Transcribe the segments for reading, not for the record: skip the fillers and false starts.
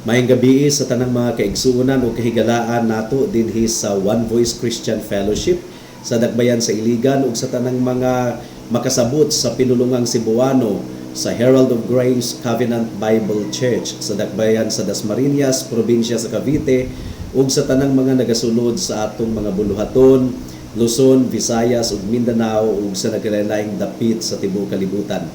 Maayong gabi sa tanang mga kaigsuonan o kahigalaan nato dinhi sa One Voice Christian Fellowship sa Dakbayan sa Iligan ug sa tanang mga makasabot sa pinulungang Cebuano sa Herald of Grace Covenant Bible Church sa Dakbayan sa Dasmariñas, probinsya sa Cavite ug sa tanang mga nagasunod sa atong mga buluhaton, Luzon, Visayas ug Mindanao ug sa nagkalain-laing dapit sa tibuok kalibutan.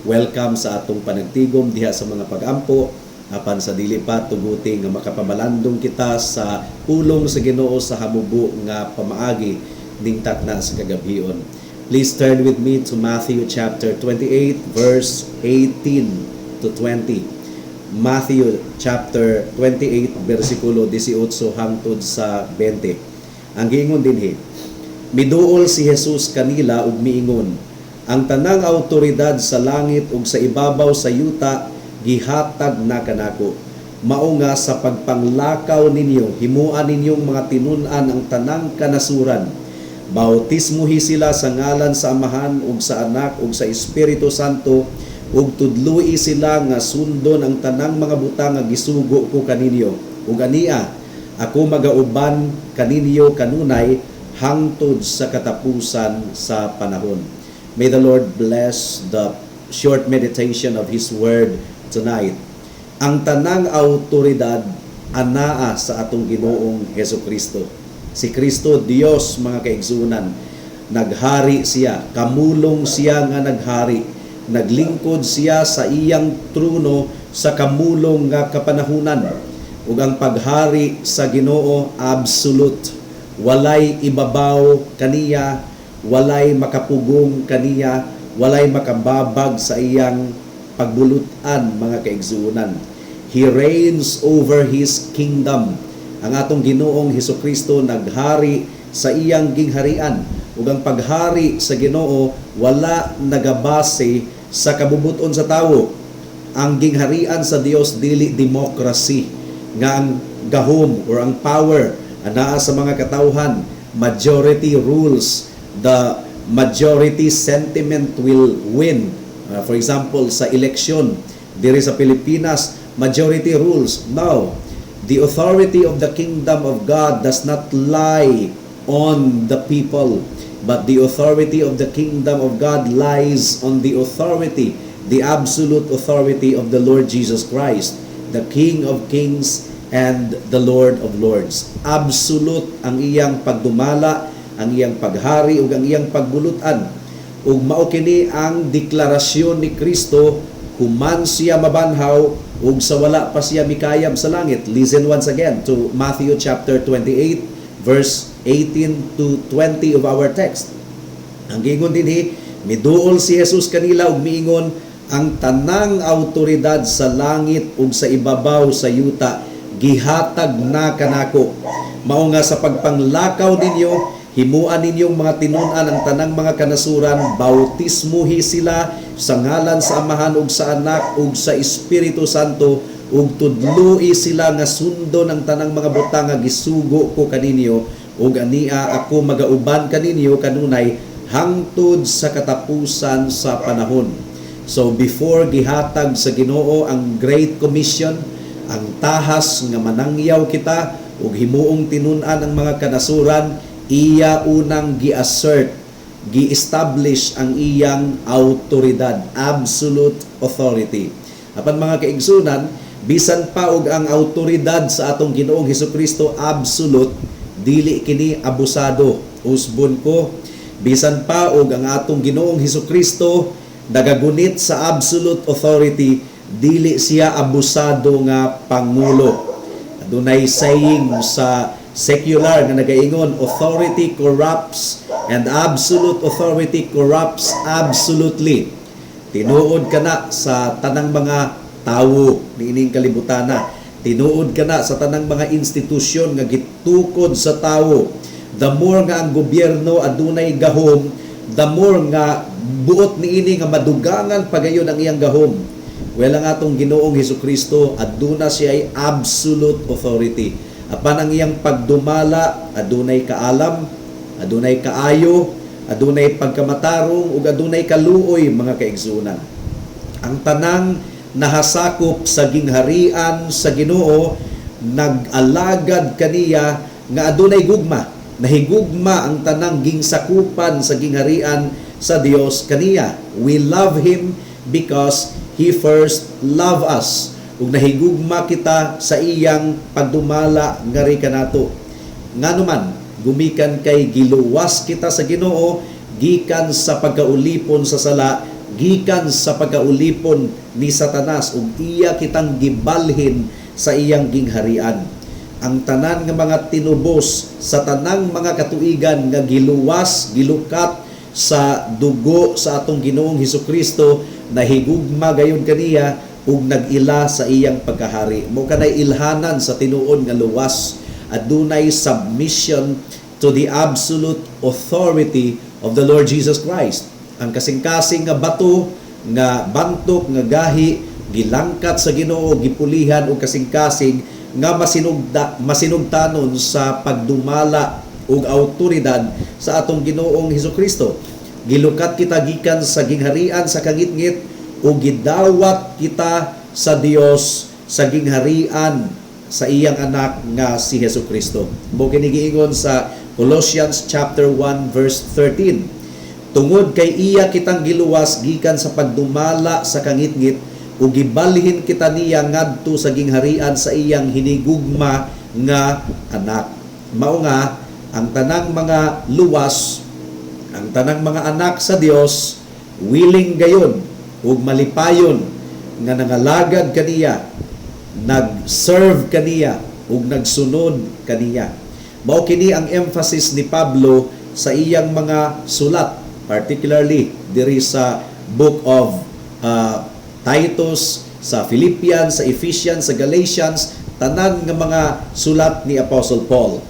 Welcome sa atong panagtigom diha sa mga pag-ampo apan sa dili pa tuguti nga makapamalandong kita sa pulong sa Ginoo sa hamubo nga pamaagi ningtat na sa kagabion. Please turn with me to Matthew chapter 28 verse 18 to 20. Matthew chapter 28 versikulo 18 hangtod sa 20. Ang giingon dinhi, miduol si Jesus kanila ug miingon, ang tanang awtoridad sa langit ug sa ibabaw sa yuta gihatag na kanako. Mao nga sa pagpanglakaw ninyo, himuan ninyong mga tinun-an ang tanang kanasuran. Bautismuhi sila sa ngalan sa Amahan ug sa Anak ug sa Espiritu Santo ug tudloi sila nga sundon ang tanang mga butang nga gisugo ko kaninyo. Ug ania ako magauban kaninyo kanunay hangtod sa katapusan sa panahon. May the Lord bless the short meditation of His Word tonight. Ang tanang awtoridad anaa sa atong Ginoong Hesukristo. Si Kristo Dios, mga kaigsunan, naghari siya, kamulong siya nga naghari, naglingkod siya sa iyang trono sa kamulong nga kapanahunan. Ug ang paghari sa Ginoo absolute, walay ibabaw kaniya, walay makapugong kaniya, walay makababag sa iyang pagbulutan, mga kaigsuonan. He reigns over His kingdom. Ang atong Ginoong Hesukristo naghari sa iyang gingharian. Ug ang paghari sa Ginoo wala nagabase sa kabubuton sa tawo. Ang gingharian sa Dios dili democracy nga ang gahom or ang power anaa sa mga katawhan. Majority rules. The majority sentiment will win. For example, sa eleksyon diri sa Pilipinas, majority rules. Now, the authority of the kingdom of God does not lie on the people, but the authority of the kingdom of God lies on the authority, the absolute authority of the Lord Jesus Christ, the King of Kings and the Lord of Lords. Absolute ang iyang pagdumala, ang iyang paghari ug ang iyang pagbulutan. Ug mao kini ang deklarasyon ni Kristo human siya mabanhaw ug sa wala pa siya mikayab sa langit. Listen once again to Matthew chapter 28 verse 18 to 20 of our text. Ang giingon dinhi, miduol si Jesus kanila ug miingon, ang tanang awtoridad sa langit ug sa ibabaw sa yuta gihatag na kanako. Mao nga sa pagpanglakaw ninyo, himuan ninyong mga tinun-an ang tanang mga kanasuran, bautismuhi sila sa ngalan sa Amahan ug sa Anak ug sa Espiritu Santo ug tudloi sila nga sundon ang tanang mga butang nga gisugo ko kaninyo ug ania ako magauban kaninyo kanunay hangtod sa katapusan sa panahon. So before gihatag sa Ginoo ang Great Commission, ang tahas nga manangyaw kita ug himuong tinun-an ang mga kanasuran, iya unang gi-assert, gi-establish ang iyang autoridad, absolute authority. Apan mga kaigsunan, bisan pa og ang autoridad sa atong Ginoong Hesukristo absolute, dili kini abusado. Usbon ko, bisan pa og ang atong Ginoong Hesukristo nagagunit sa absolute authority, dili siya abusado nga pangulo. Adunay saying sa secular nga nagaingon, authority corrupts and absolute authority corrupts absolutely. Tinuod ka na sa tanang mga tawo niining kalibutana. Tinuod ka na sa tanang mga institusyon nga gitukod sa tawo. The more nga ang gobyerno adunay gahom, the more nga buot niini nga madugangan pagayon ang iyang gahom. Well, ang atong Ginoong Hesukristo aduna siya ay absolute authority. Apan ang iyang pagdumala, adunay kaalam, adunay kaayo, adunay pagkamatarong, ug adunay kaluoy, mga kaigsunan. Ang tanang nahasakop sa gingharian sa Ginoo, nag-alagad kaniya nga adunay gugma, nahigugma ang tanang gingsakupan sa gingharian sa Dios kaniya. We love Him because He first loved us. Ug nahigugma kita sa iyang pagdumala ngari kanato. Nganuman gumikan kay giluwas kita sa Ginoo gikan sa pagkaulipon sa sala, gikan sa pagkaulipon ni Satanas, ug iya kitang gibalhin sa iyang gingharian. Ang tanan nga mga tinubos sa tanang mga katuigan nga giluwas, gilukat sa dugo sa atong Ginoong Hesukristo, nahigugma gayon kaniya ug nag-ila sa iyang pagkahari. Mo kanay ilhanan sa tinuod nga luwas, adunay submission to the absolute authority of the Lord Jesus Christ. Ang kasing-kasing nga bato, nga bantok, nga gahi, gilangkat sa Ginoo, gipulihan og kasing-kasing nga masinugtanon sa pagdumala ug awtoridad sa atong Ginoong Hesukristo. Gilukat kita gikan sa gingharian sa kangitngit ug gidawat kita sa Dios sa gingharian sa iyang anak nga si Hesukristo. Mo kini giingon sa Colossians chapter 1 verse 13. Tungod kay iya kitang giluwas gikan sa pagdumala sa kangitngit ug gibalhin kita niya ngadto sa gingharian sa iyang hinigugma nga anak. Mao nga ang tanang mga luwas, ang tanang mga anak sa Dios willing gayon ug malipayon nga nangalagad kaniya, nag-serve kaniya ug nagsunod kaniya. Mao kini ang emphasis ni Pablo sa iyang mga sulat, particularly diri sa book of Titus, sa Philippians, sa Ephesians, sa Galatians, tanan nga mga sulat ni Apostle Paul.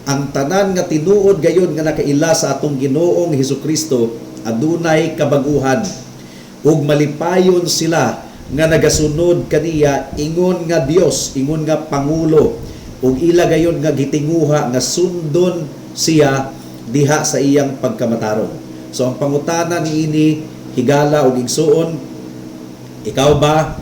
Ang tanan nga tinuod gayon nga nakaila sa atong Ginoong Hesukristo adunay kabaguhan ug malipayon sila nga nagasunod kaniya ingon nga Dios, ingon nga Pangulo, ug ila gayon nga gitinguha nga sundon siya diha sa iyang pagkamataron. So ang pangutana niini higala ug igsuon, ikaw ba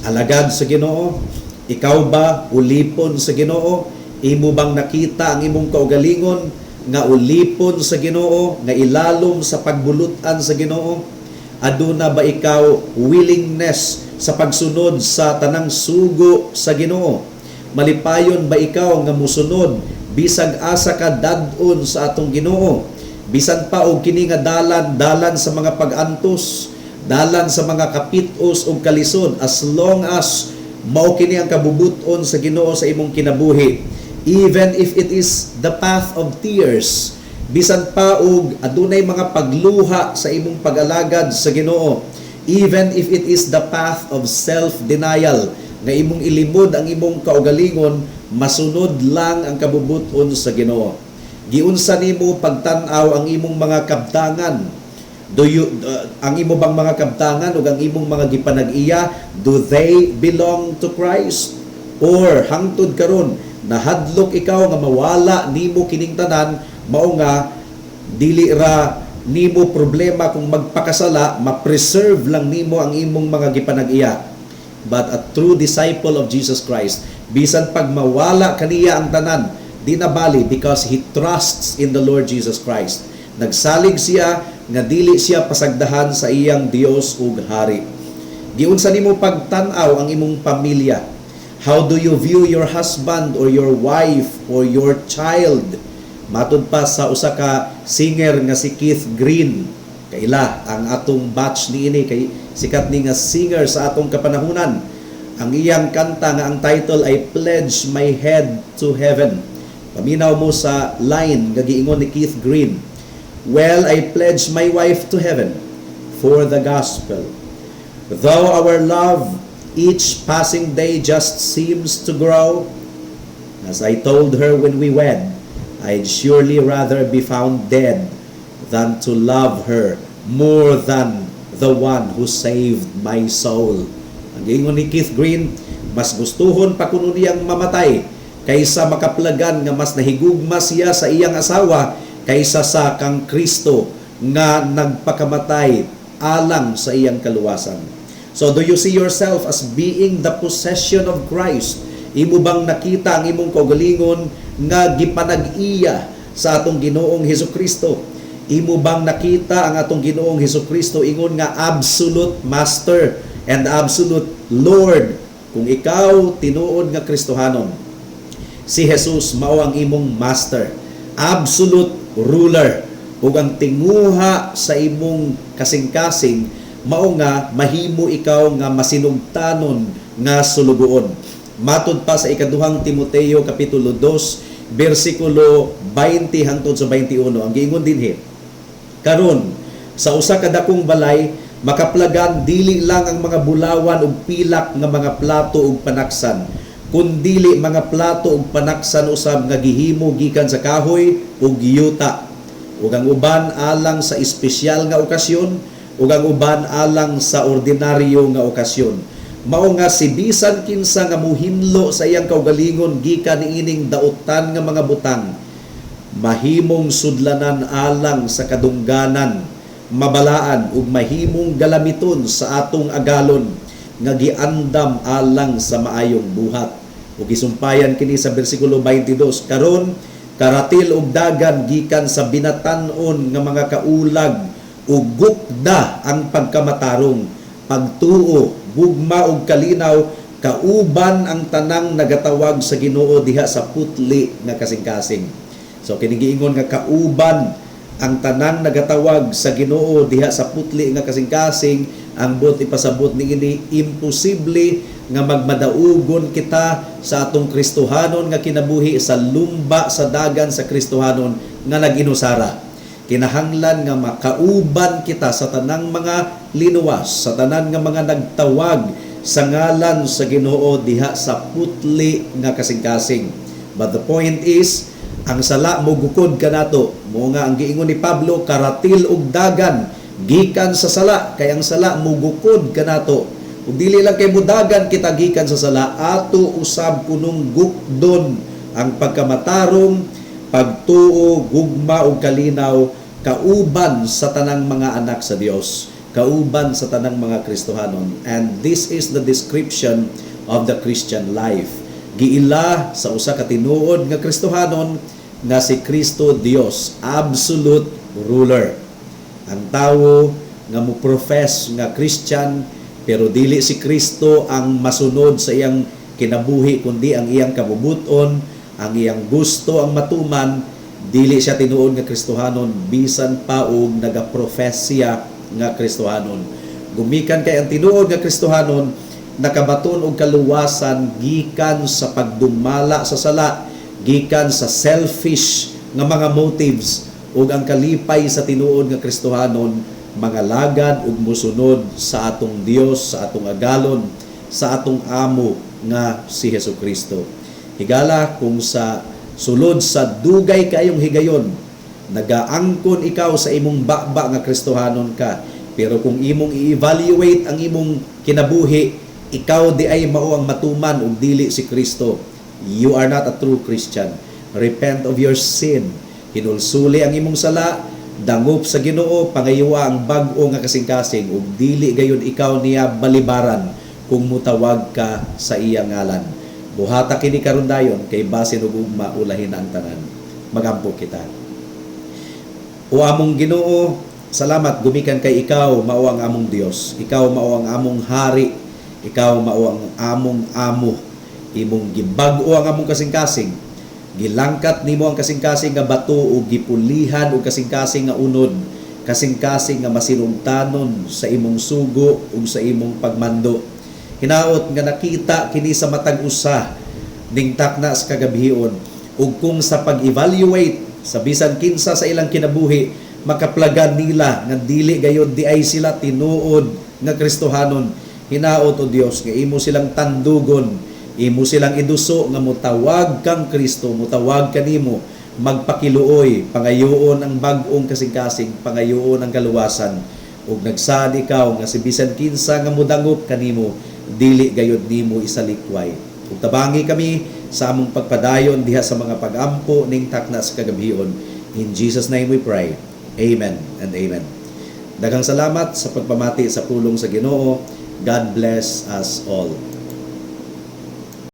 alagad sa Ginoo? Ikaw ba ulipon sa Ginoo? Imo bang nakita ang imong kaugalingon nga ulipon sa Ginoo, nga ilalom sa pagbulutan sa Ginoo? Aduna ba ikaw willingness sa pagsunod sa tanang sugo sa Ginoo? Malipayon ba ikaw nga musunod bisag asa ka dad-on sa atong Ginoo? Bisan pa og kini nga dalan sa mga pag-antos, dalan sa mga kapitos o kalisod, as long as mao kini ang kabubuton sa Ginoo sa imong kinabuhi, even if it is the path of tears, bisan pa og adunay mga pagluha sa imong pag-alagad sa Ginoo, even if it is the path of self-denial, nga imong ilimod ang imong kaugalingon, masunod lang ang kabubuton sa Ginoo. Giunsa nimo pagtan-aw ang imong mga kabtangan? Ang imo bang mga kabtangan o ang imong mga gipanag-iya, do they belong to Christ? Or hangtod karon nahadlok ikaw nga mawala nimo kining tanan, mao nga dili ra nimo problema kung magpakasala, ma-preserve lang nimo ang imong mga gipanag-iya. But a true disciple of Jesus Christ, bisan pag mawala kaniya ang tanan, di na bali, because he trusts in the Lord Jesus Christ. Nagsalig siya nga dili siya pasagdahan sa iyang Dios ug hari. Giunsa nimo pagtan-aw ang imong pamilya? How do you view your husband or your wife or your child? Matud pa sa usa ka singer nga si Keith Green, kaila ang atong batch niini, kay sikat ni nga singer sa atong kapanahunan. Ang iyang kanta nga ang title ay Pledge My Head to Heaven. Paminaw mo sa line nga giingon ni Keith Green, well, I pledge my wife to heaven for the gospel. Though our love each passing day just seems to grow, as I told her when we wed, I'd surely rather be found dead than to love her more than the one who saved my soul. Ang giingon ni Keith Green, mas gustuhon pa kuno niyang mamatay kaysa makaplagan nga mas nahigugma siya sa iyang asawa kaysa sa kang Kristo nga nagpakamatay alang sa iyang kaluwasan. So do you see yourself as being the possession of Christ? Imo bang nakita ang imong kaugalingon nga gipanag-iya sa atong Ginoong Hesukristo? Imo bang nakita ang atong Ginoong Hesukristo ingon nga absolute master and absolute Lord? Kung ikaw tinuod nga Kristohanon, si Jesus mao ang imong master, absolute ruler, ug ang tinguha sa imong kasing-kasing mao nga mahimo ikaw nga masinugtanon nga sulugoon. Matud pa sa ikaduhang Timoteo kapitulo 2 bersikulo 20 hangtod sa 21 ang giingon dinhi, karon sa usa ka dakong balay makaplagan dili lang ang mga bulawan ug pilak nga mga plato ug panaksan, kundili mga plato ug panaksan usab nga gihimo gikan sa kahoy ug yuta, ug ang uban alang sa espesyal nga okasyon ug ang uban alang sa ordinaryo nga okasyon. Mao nga si bisan kinsa nga muhinlo sa iyang kaugalingon gikan niining dautan nga mga butang, mahimong sudlanan alang sa kadungganan, mabalaan ug mahimong galamiton sa atong agalon nga giandam alang sa maayong buhat. Ug gisumpayan kini sa bersikulo 22, karon karatil ug dagan gikan sa binatan-on nga mga kaulag ug gukda ang pagkamatarong, pagtuo, gugma ug kalinaw, kauban ang tanang nagatawag sa Ginoo diha sa putli nga kasing-kasing. So kini giingon nga kauban ang tanang nagatawag sa Ginoo diha sa putli nga kasing-kasing, ang buot ipasabot niini imposible nga magmadaugon kita sa atong Kristohanon nga kinabuhi sa lumba sa dagan sa Kristohanon nga naginusara. Kinahanglan nga makauban kita sa tanang mga linuwas, sa tanan nga mga nagtawag sa ngalan sa Ginoo diha sa putli nga kasing-kasing. But the point is, ang sala mo gukod kanato, mo nga ang giingon ni Pablo, karatil ug dagan gikan sa sala, kay ang sala mo gukod kanato. Ug dili lang kay mudagan kita gikan sa sala, ato usab kunong gukdon ang pagkamatarong, pagtuo, gugma ug kalinaw kauban sa tanang mga anak sa Dios, kauban sa tanang mga Kristohanon. And this is the description of the Christian life. Giila sa usa ka tinuod nga Kristohanon nga si Kristo Dios, absolute ruler. Ang tawo nga mo profess nga Christian pero dili si Kristo ang masunod sa iyang kinabuhi kundi ang iyang kabubuton, ang iyang gusto ang matuman, dili siya tinuod nga Kristohanon bisan pa og nagaprofesya nga Kristohanon. Gumikan kay ang tinuod nga Kristohanon nakabaton og kaluwasan gikan sa pagdumala sa sala, gikan sa selfish nga mga motives, ug ang kalipay sa tinuod nga Kristohanon mga lagad ug musunod sa atong Dios, sa atong agalon, sa atong amo nga si Hesukristo. Higala kung sa sulod sa dugay kayong higayon, nagaangkon ikaw sa imong bakba nga Kristohanon ka, pero kung imong i-evaluate ang imong kinabuhi, ikaw di ay mao ang matuman ug dili si Kristo, you are not a true Christian. Repent of your sin, hinulsuli ang imong sala, dangop sa Ginoo, pangayuwa ang bag-o nga kasing-kasing, ug dili gayon ikaw niya balibaran kung mutawag ka sa iyang ngalan. Buhata kini karon dayon kay basin ug ugma ulahin ang tanan. Magampo kita. O among Ginoo, salamat gumikan kay ikaw mao ang among Dios. Ikaw mao ang among hari. Ikaw mao ang among amo. Imong gibag-o ang among kasing-kasing. Gilangkat nimo ang kasing-kasing nga bato ug gipulihan og kasing-kasing nga unod, kasing-kasing nga masinugtanon sa imong sugo ug sa imong pagmando. Hinaot nga nakita kini sa matag usa ning takna sa kagabihion, ug kung sa pag-evaluate sa bisan kinsa sa ilang kinabuhi makaplagan nila nga dili gayud di ay sila tinuod nga Kristohanon, hinaot o Dios nga imo silang tandugon, imo silang iduso nga mutawag kang Kristo, mutawag kanimo, magpakiluoy, pangayoon ang bag-ong kasing-kasing, pangayoon ang kaluwasan, ug nagsaad ikaw nga si bisan kinsa nga mudangop kanimo dili gayud nimo isalikway. Ug tabangi kami sa among pagpadayon diha sa mga pag-ampo ning takna sa kagabion. In Jesus' name we pray. Amen and amen. Daghang salamat sa pagpamati sa pulong sa Ginoo. God bless us all.